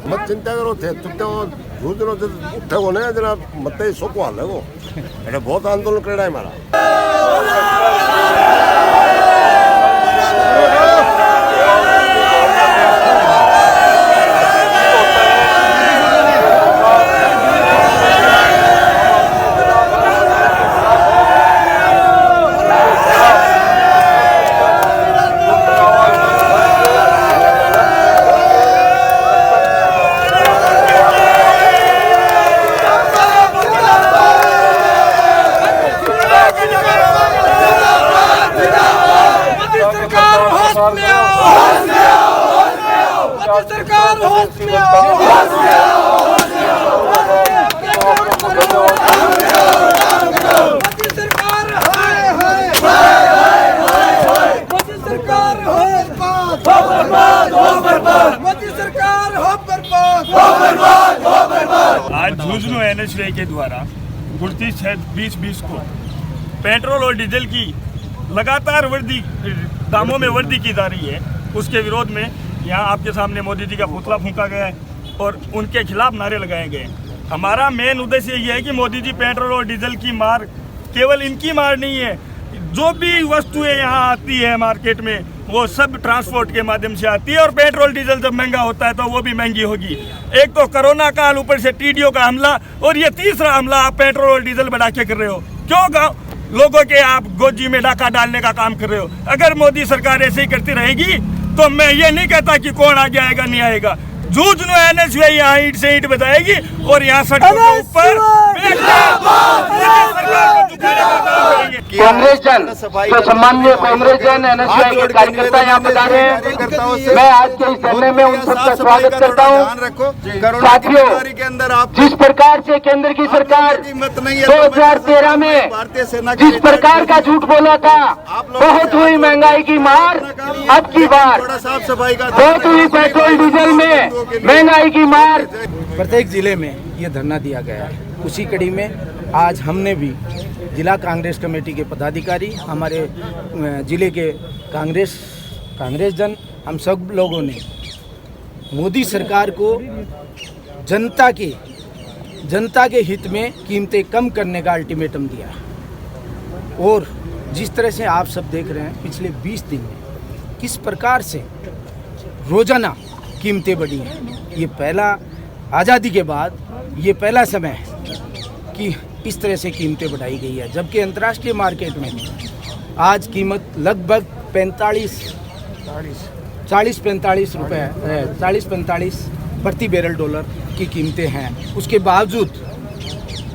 मत चिंता करो थे तुमने वो दूसरों से उठे को नहीं जरा मत ही सोको हाल है वो ऐसे बहुत आंदोलन कर रहा है हमारा। आज झुंझुनू NHAI के द्वारा 29/2020 को पेट्रोल और डीजल की लगातार दामों में वृद्धि की जा रही है, उसके विरोध में यहाँ आपके सामने मोदी जी का पुतला फूंका गया है और उनके खिलाफ नारे लगाए गए। हमारा मेन उद्देश्य यह है कि मोदी जी पेट्रोल और डीजल की मार केवल इनकी मार नहीं है, जो भी वस्तुएं यहाँ आती है मार्केट में वो सब ट्रांसपोर्ट के माध्यम से आती है और पेट्रोल डीजल जब महंगा होता है तो वो भी महंगी होगी। एक तो कोरोना काल, ऊपर से टीडीओ का हमला और ये तीसरा हमला आप पेट्रोल और डीजल बढ़ा के कर रहे हो। क्यों लोगों के आप गोजी में डाका डालने का काम कर रहे हो? अगर मोदी सरकार ऐसे ही करती रहेगी तो मैं ये नहीं कहता कि कौन आगे आएगा नहीं आएगा। झुंझुनू NHAI यहाँ ईंट से ईंट बजाएगी और यहाँ सड़कों के ऊपर कांग्रेस जन, जो सम्माननीय कांग्रेस जन NHAI के कार्यकर्ता यहाँ पधारे हैं, मैं आज के इस धरने में उन सबका स्वागत करता हूँ। साथियों, जिस प्रकार से केंद्र की सरकार 2013 में जिस प्रकार का झूठ बोला था, बहुत हुई महंगाई की मार, अब की बार बहुत हुई पेट्रोल डीजल में महंगाई की मार। प्रत्येक जिले में ये धरना दिया गया है। उसी कड़ी में आज हमने भी जिला कांग्रेस कमेटी के पदाधिकारी, हमारे जिले के कांग्रेस जन, हम सब लोगों ने मोदी सरकार को जनता के हित में कीमतें कम करने का अल्टीमेटम दिया। और जिस तरह से आप सब देख रहे हैं पिछले 20 दिन में किस प्रकार से रोजाना कीमतें बढ़ी हैं, ये पहला आज़ादी के बाद ये पहला समय है कि इस तरह से कीमतें बढ़ाई गई है। जबकि अंतर्राष्ट्रीय मार्केट में आज कीमत लगभग 40-45 रुपये 40-45 प्रति बैरल डॉलर की कीमतें हैं। उसके बावजूद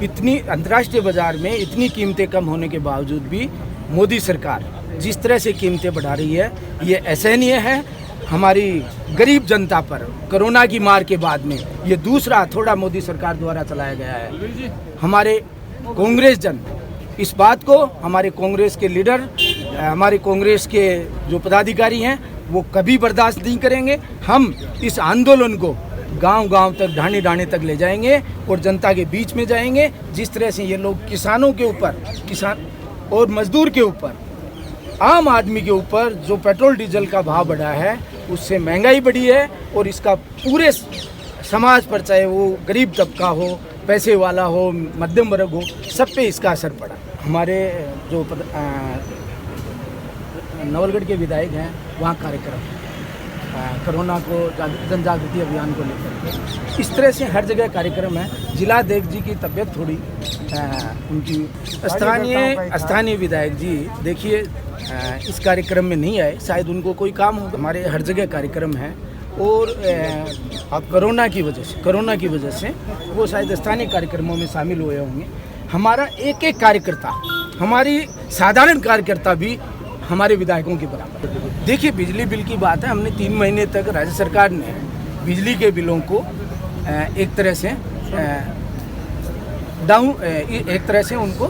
इतनी अंतर्राष्ट्रीय बाज़ार में इतनी कीमतें कम होने के बावजूद भी मोदी सरकार जिस तरह से कीमतें बढ़ा रही है, ये असहनीय है। हमारी गरीब जनता पर कोरोना की मार के बाद में ये दूसरा थोड़ा मोदी सरकार द्वारा चलाया गया है। हमारे कांग्रेस जन इस बात को, हमारे कांग्रेस के लीडर, हमारे कांग्रेस के जो पदाधिकारी हैं, वो कभी बर्दाश्त नहीं करेंगे। हम इस आंदोलन को गांव-गांव तक, ढाणी तक ले जाएंगे और जनता के बीच में जाएंगे। जिस तरह से ये लोग किसानों के ऊपर, किसान और मजदूर के ऊपर, आम आदमी के ऊपर जो पेट्रोल डीजल का भाव बढ़ा है, उससे महंगाई बढ़ी है और इसका पूरे समाज पर, चाहे वो गरीब तबका हो, पैसे वाला हो, मध्यम वर्ग हो, सब पे इसका असर पड़ा। हमारे जो नवलगढ़ के विधायक हैं, वहाँ कार्यक्रम कोरोना को जन जागृति अभियान को लेकर इस तरह से हर जगह कार्यक्रम है। जिलाध्यक्ष जी की तबीयत थोड़ी उनकी, स्थानीय विधायक जी देखिए इस कार्यक्रम में नहीं आए, शायद उनको कोई काम हो। हमारे हर जगह कार्यक्रम है और अब कोरोना की वजह से वो शायद स्थानीय कार्यक्रमों में शामिल हुए होंगे। हमारा एक एक कार्यकर्ता, हमारी साधारण कार्यकर्ता भी हमारे विधायकों के बराबर। देखिए, बिजली बिल की बात है, हमने 3 महीने तक राज्य सरकार ने बिजली के बिलों को एक तरह से उनको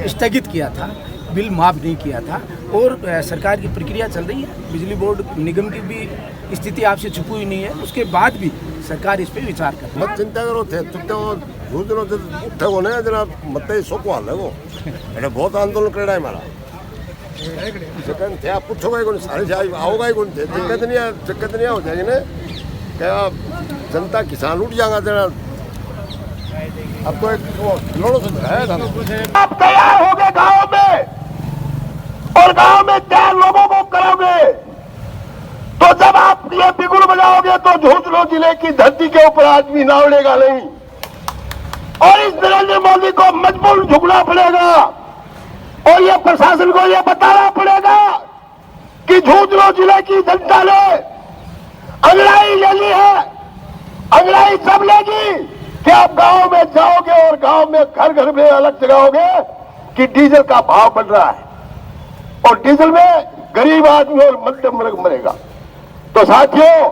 स्थगित किया था, बिल माफ़ नहीं किया था और सरकार की प्रक्रिया चल रही है। बिजली बोर्ड निगम की भी स्थिति आपसे छुपी हुई नहीं है, उसके बाद भी सरकार इस पर विचार कर। मत चिंता करो थे उठे को नहीं जरा मत सोको हाल है वो ऐसे बहुत आंदोलन कर रहा है हमारा। सेकंड थे आप पूछोगे कौन सारे साहब आओगा ही कौन थे दिक्कत नहीं हो जाएगी ना क्या जनता किसान उठ जाएगा तेरा अब तो एक खिलौनों से है था आप तैयार हो गए गाँव में और गाँव में 4 लोगों को करोगे तो जब आप ये बिगुल बजाओगे तो झुंझुनू जिले की धरती के ऊपर आदमी ना उड़ेगा नहीं और इस नरेंद्र मोदी को मजबूर झुकना पड़ेगा और ये प्रशासन को ये बताना पड़ेगा कि झुंझुनू जिले की जनता ने अंगड़ाई ले ली है, अंगड़ाई सब लेगी कि आप गांव में जाओगे और गांव में घर घर में अलग जगाओगे कि डीजल का भाव बढ़ रहा है और डीजल में गरीब आदमी और मध्यम वर्ग मरेगा। तो साथियों,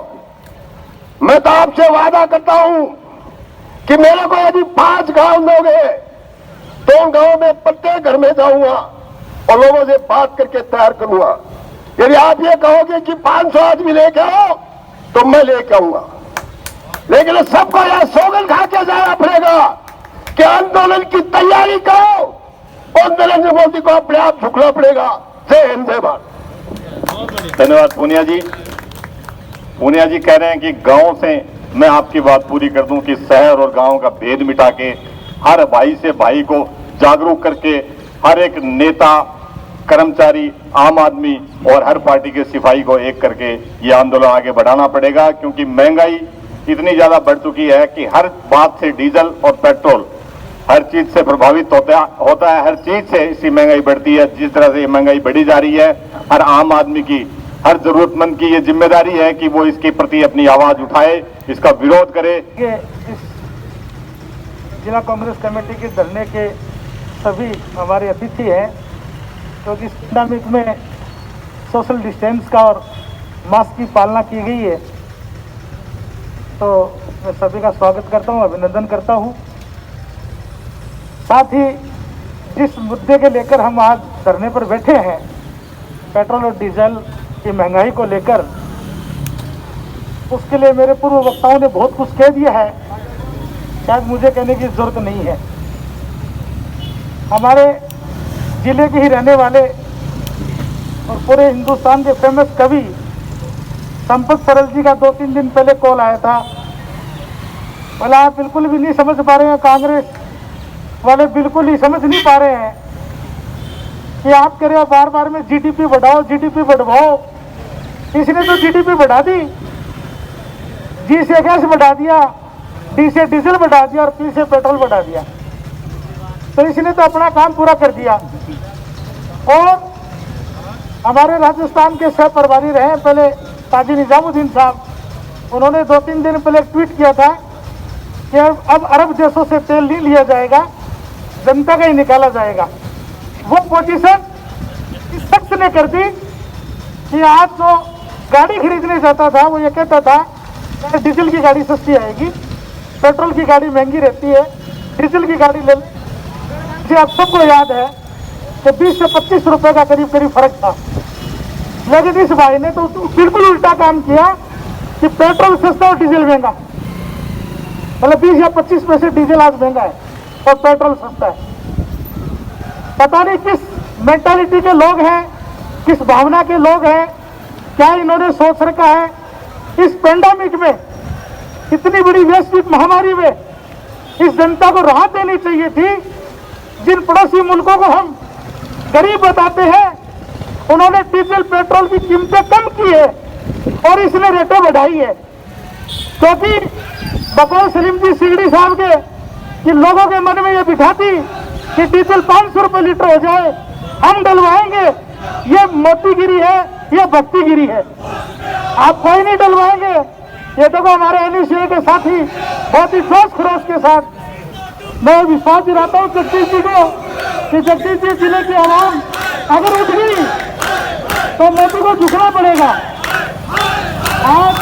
मैं तो आपसे वादा करता हूं कि मेरे को यदि 5 गांव दोगे तो उन गांव में प्रत्येक घर में जाऊंगा और लोगों से बात करके तैयार करूंगा। यदि आप ये कहोगे कि 500 आदमी लेके आओ तो मैं लेके आऊंगा, लेकिन सबको यह सौगंध खा के जाना पड़ेगा कि आंदोलन की तैयारी करो और नरेंद्र मोदी को अपने आप झुकना पड़ेगा। जय हिंद, जय भारत। धन्यवाद पूनिया जी। पूनिया जी कह रहे हैं कि गांव से मैं आपकी बात पूरी कर दूं कि शहर और गांव का भेद मिटा के हर भाई से भाई को जागरूक करके हर एक नेता, कर्मचारी, आम आदमी और हर पार्टी के सिपाही को एक करके ये आंदोलन आगे बढ़ाना पड़ेगा, क्योंकि महंगाई इतनी ज्यादा बढ़ चुकी है कि हर बात से डीजल और पेट्रोल हर चीज से प्रभावित होता है, हर चीज से इसकी महंगाई बढ़ती है। जिस तरह से ये महंगाई बढ़ी जा रही है, हर आम आदमी की, हर जरूरतमंद की ये जिम्मेदारी है कि वो इसके प्रति अपनी आवाज उठाए, इसका विरोध करे। इस जिला कांग्रेस कमेटी के धरने के सभी हमारे अतिथि हैं, क्योंकि इस पैंडेमिक में सोशल डिस्टेंस का और मास्क की पालना की गई है, तो मैं सभी का स्वागत करता हूं, अभिनंदन करता हूं। साथ ही जिस मुद्दे के लेकर हम आज धरने पर बैठे हैं, पेट्रोल और डीजल की महंगाई को लेकर, उसके लिए मेरे पूर्व वक्ताओं ने बहुत कुछ कह दिया है, शायद मुझे कहने की जरूरत नहीं है। हमारे जिले के ही रहने वाले और पूरे हिंदुस्तान के फेमस कवि संपत सरल जी का 2-3 दिन पहले कॉल आया था। बोला आप बिल्कुल भी नहीं समझ पा रहे हैं, कांग्रेस वाले बिल्कुल ही समझ नहीं पा रहे हैं कि आप कह रहे हो बार बार में जीडीपी बढ़ाओ, जीडीपी बढ़वाओ। इसने तो जीडीपी बढ़ा दी, जी से गैस बढ़ा दिया, डी से डीजल बढ़ा दिया और पी से पेट्रोल बढ़ा दिया। तो इसने तो अपना काम पूरा कर दिया। और हमारे राजस्थान के सह प्रभारी रहे पहले काजी निजामुद्दीन साहब, उन्होंने 2-3 दिन पहले ट्वीट किया था कि अब अरब देशों से तेल नहीं लिया जाएगा, जनता का ही निकाला जाएगा। वो पोजीशन इस शख्स ने कर दी कि आज जो गाड़ी खरीदने जाता था वो ये कहता था डीजल की गाड़ी सस्ती आएगी, पेट्रोल की गाड़ी महंगी रहती है, डीजल की गाड़ी ले। आप सबको याद है कि 20 से 25 रुपए का करीब करीब फर्क था, लेकिन इस भाई ने तो बिल्कुल उल्टा काम किया कि पेट्रोल सस्ता और डीजल महंगा। मतलब 20 या 25 पैसे डीजल आज महंगा है और पेट्रोल सस्ता है। पता नहीं किस मेंटालिटी के लोग हैं, किस भावना के लोग हैं, क्या इन्होंने सोच रखा है। इस पेंडेमिक में, इतनी बड़ी वैश्विक महामारी में इस जनता को राहत देनी चाहिए थी। जिन पड़ोसी मुल्कों को हम गरीब बताते हैं, उन्होंने डीजल पेट्रोल की कीमतें कम की है और इसने रेटें बढ़ाई है, क्योंकि बकौल सलीम जी सिगड़ी साहब के कि लोगों के मन में ये बिठाती कि डीजल 500 रुपए लीटर हो जाए, हम डलवाएंगे। ये मोतीगिरी है, ये भक्तिगिरी है। आप कोई नहीं डलवाएंगे। ये देखो हमारे एनएसयूआई के साथी बहुत ही जोश खरोश के साथ, मैं विश्वास दिलाता हूँ जगदीश जी को कि जगदीश जी जिले की आवाम अगर उठ गई तो मोदी को झुकना पड़ेगा। आज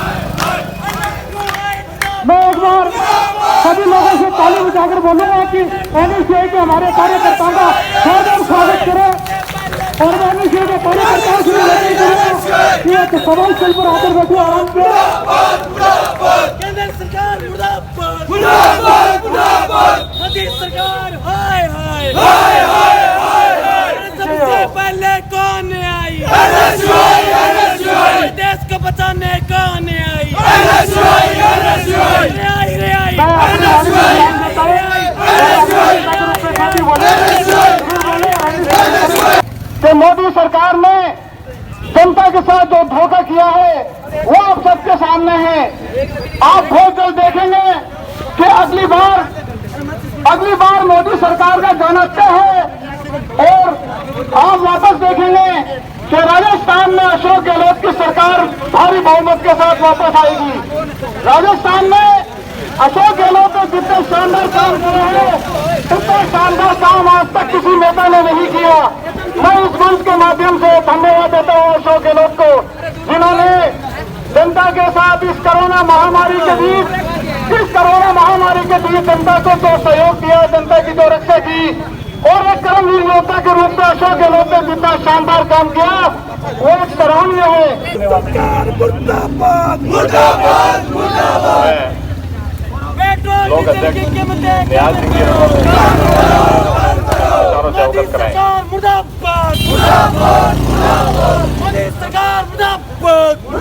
मैं एक बार सभी लोगों से ताली बजाकर बोलूंगा कि एनएसयूआई के हमारे कार्यकर्ताओं का जोरदार स्वागत करें और एनएसयूआई के कार्यकर्ताओं से विनती करें कि एक सवाल स्थल पर आकर बैठे आराम से। केंद्र सरकार मुर्दाबाद, मुर्दाबाद, मुर्दाबाद। मोदी सरकार हाय हाय, हाय हाय, हाय। सबसे पहले कौन बचाने का न्याय कि मोदी सरकार ने जनता के साथ जो धोखा किया है वो आप सबके सामने है। आप बहुत जल्द देखेंगे कि अगली बार मोदी सरकार का जाना तय है और आप वापस देखेंगे कि राजस्थान में अशोक गहलोत की सरकार भारी बहुमत के साथ वापस आएगी। राजस्थान में अशोक गहलोत ने जितने शानदार काम किए हैं उतने शानदार काम आज तक किसी नेता ने नहीं किया। मैं इस मंच के माध्यम से धन्यवाद देता हूँ अशोक गहलोत को, जिन्होंने जनता के साथ इस कोरोना महामारी के बीच जनता को जो सहयोग दिया, जनता की जो रक्षा की और एक कर्मवीर योद्धा के रूप में अशोक गहलोत ने जितना शानदार काम किया वो एक सराहनीय है। लोक अध्यक्ष न्याय सिंह जी मुर्दाबाद, मोदी सरकार मुर्दाबाद।